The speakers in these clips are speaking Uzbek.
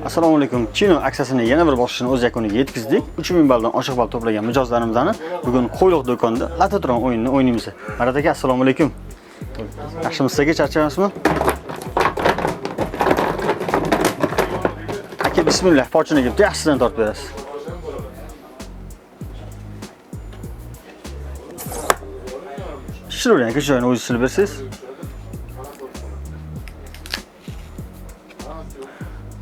Assalomu alaykum. Chino aksiyasini yana bir bosqichini o'z yakuniga yetkazdik. 3000 balldan oshiq ball to'plagan mijozlarimizni bugun Qo'yliq do'konda Latotron o'yinini o'ynaymiz. Marat aka, assalomu alaykum. Yaxshimisiz aka, charchaymizmi? Aka, bismillah, pochini kelibdi, yaxshidan tortib berasiz. Shiruvlang aka, joyini o'zingiz silib bersangiz.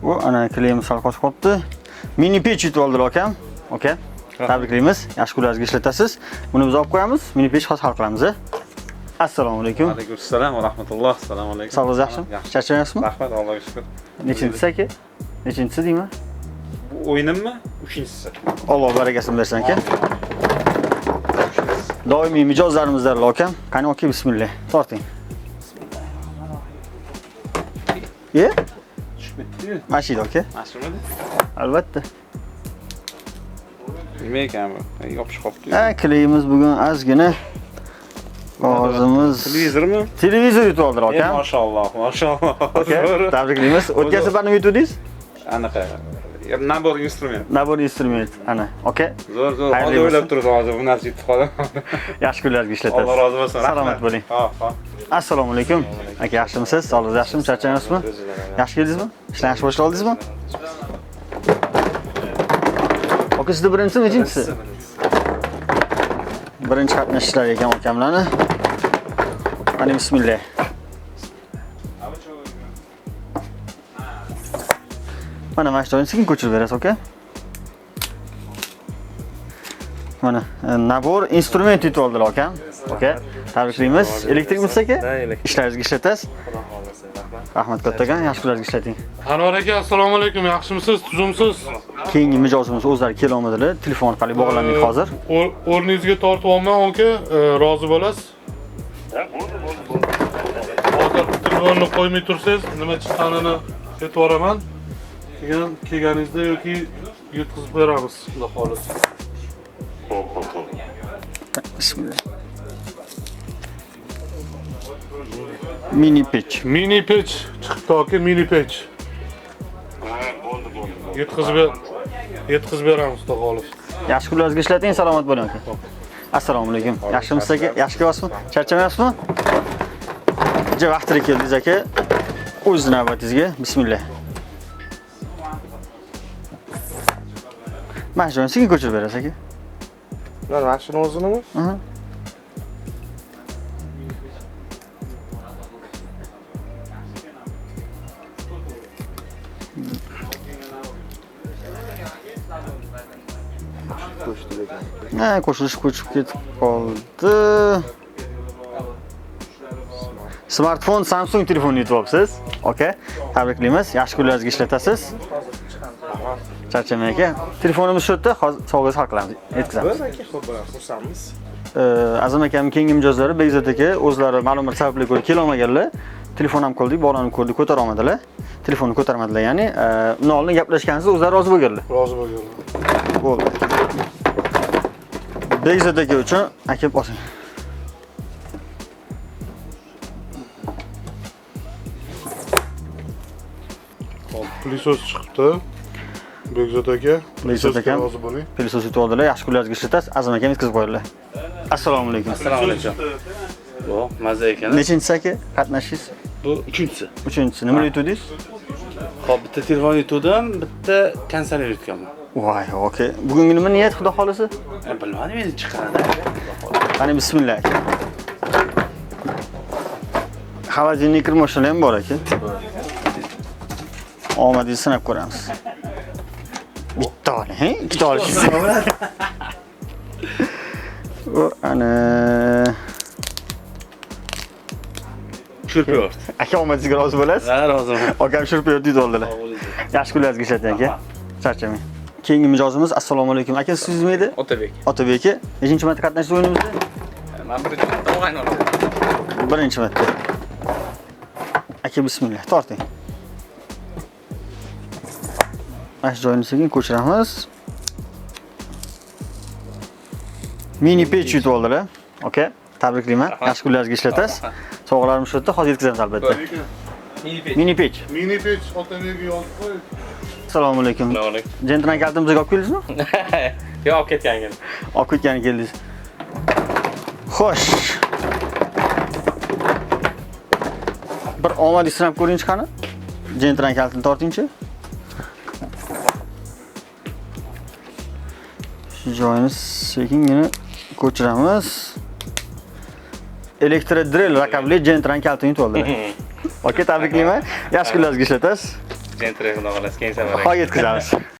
Bu ana kleyimiz sal qochib qolibdi. Mini pech yutib oldilar akam. Okay. Tabriklaymiz. Yaxshi kunlaringizga ishlatasiz. Buni biz olib qo'yamiz. Mini pech hozir hal qilamiz. Assalomu alaykum. Va alaykum assalom va rahmatulloh. Assalomu alaykum. Sog'ligingiz yaxshimi? Charchamayapsizmi? Rahmat, Allohga shukr. Nechinchisi aka? Nechinchisi deyman? Bu o'yinimmi? 3-inchisi. Alloh barakasini bersin aka. Doimiy mijozlarimizlar akam. Qani aka, bismillah. Torting. Ye? Tushibdi. Mashina aka. Mashina? Albatta. Nima ekan bu? Yopishib qolibdi. Kleyimiz bugun ozgina qog'ozimiz. Televizormi? Televizor yutib oldilar akam. Mashalloh, mashalloh. Okay. Tabriklaymiz. O'tgan safar nima yutdingiz? Anaqa. Nabor instrument. Nabor instrument. Ana, okay. Zo'r. Hozir o'ylab turib hozir bu narsa yutib qoldim. Yaxshi kunlarga ishlatasiz. Alloh rozi bo'lsin. Salomat bo'ling. Ha. Assalomu alaykum. Aka, yaxshimisiz? Sog'ligingiz yaxshimi? Charchaymizmi? Yaxshi keldingizmi? Ishlar yaxshi boshlab oldingizmi? Aka, sizda birinchisi, nechinchisi? Birinchi qatnashchilar ekan akamlarni. Qani bismillah. Mana mashina sekin ko'chirib berasiz, aka. Mana nabor instrument yutib oldilar akam. Okay. Tabriklaymiz. Elektrikmisiz aka? Ishlaringizga ishlatasiz. Rahmat kattagan, yaxshi kunlarga ishlating. Anvar aka, assalomu alaykum. Yaxshimisiz? Tuzumsiz? Keyingi mijozimiz o'zlari kelolmadilar. Telefon orqali bog'landik hozir. O'rningizga tortib olman, aka. Rozi bo'lasiz? Hozir telefonni qo'ymay tursangiz, nima chiqqanini aytib boraman. Kelganingizda yoki yetkazib beramiz, xudo xolisa. Bismillah. Mini pech. Mini pech chiqibdi aka, mini pech. Yetkazib beramiz, xudo xolisa. Yaxshi kunlaringizga ishlating, salomat bo'ling aka. Assalomu alaykum. Yaxshimisiz aka? Yaxshi kelyapsizmi? Charchamayapsizmi? Juda vaqtida keldingiz aka. O'z navbatingizga. Bismillah. Mashina sekin ko'chirib berasiz aka. Mana mashina o'zinimi? Qo'shilish ko'chib ketib qoldi. Smartfon Samsung telefonni yutib olibsiz. Okay. Tabriklaymiz. Yaxshi kunlaringizga ishlatasiz. Charchamang aka. Telefonimiz shu yerda, hozir sog'ingizni hal qilamiz. Yetkazamiz. Biz aka, xo'p, xursandmiz. Azam akamning keyingi mijozlari Begzod aka o'zlari ma'lum bir sabablarga ko'ra kela olmaganlar. Telefon ham qildik, bog'lanib ko'rdik, ko'tara olmadilar. Telefonni ko'tarmadilar, ya'ni uni oldin gaplashgansiz, o'zlari rozi bo'lganlar. Rozi bo'lganlar. Bo'ldi. Begzod aka uchun aka bosing. Hop, pilisos chiqibdi. Begzod aka, Begzod aka rozi bo'ling. pilisos yutib oldilar. Yaxshi kunlaringizga ishlatasiz. Azam akam yetkazib qo'ydilar. Assalomu alaykum. Assalomu alaykum. Bu mazza ekan. Nechinchisi aka qatnashingiz? Bu 3-inchisi. 3-inchisi. Nima yutdingiz? Hop, bitta telefon yutdim, bitta konsoler yutganman. Voy, okay. Bugungi nima niyat, xudo xolisa? Bilmadim, endi chiqadi. Qani bismillah. Xolodilnik kirmoshlar ham bor aka. Omadingizni sinab ko'ramiz. Bitta oling, he? Ikkita olishingiz. O ana Shurpyort. aka, omadingizga rozi bo'lasiz? Ha, roziman. Akam shurpyort yutib oldilar. Yaxshi kunlaringizga ishlating aka. Charchamang. Keyingi mijozimiz assalomu alaykum. Aka, siz nima edi? Otabek. Otabek aka, nechinchi marta qatnashdingiz o'yinimizda? Men birinchi marta o'ynadim. Birinchi marta. Aka, bismillah, torting. Mana joyini sekin ko'chiramiz. Mini pech yutib oldilar. Okay. Tabriklayman. Yaxshi kunlaringizga ishlatasiz. Sovg'alarimiz shu yerda, hozir yetkazamiz albatta. Mini pech. Mini pech otaverga yozib qo'y. Assalomu alaykum. Assalomu alaykum. Gentleman kaltimizga olib keldingizmi? Yo'q, olib ketgan ekan. Olib ketgani keldingiz. Xo'sh. Bir omad sinab ko'ringchi qani? Gentleman kaltini tortingchi. Shu joyini sekingina ko'chiramiz. Elektrodrill raqamli Gentleman kaltini yutib oldilar. Okey, tabriklayman. Yaxshi kunlaringizga ishlatasiz. Gentleman qilasiz, keyin safar. Xo'p, yetkazamiz.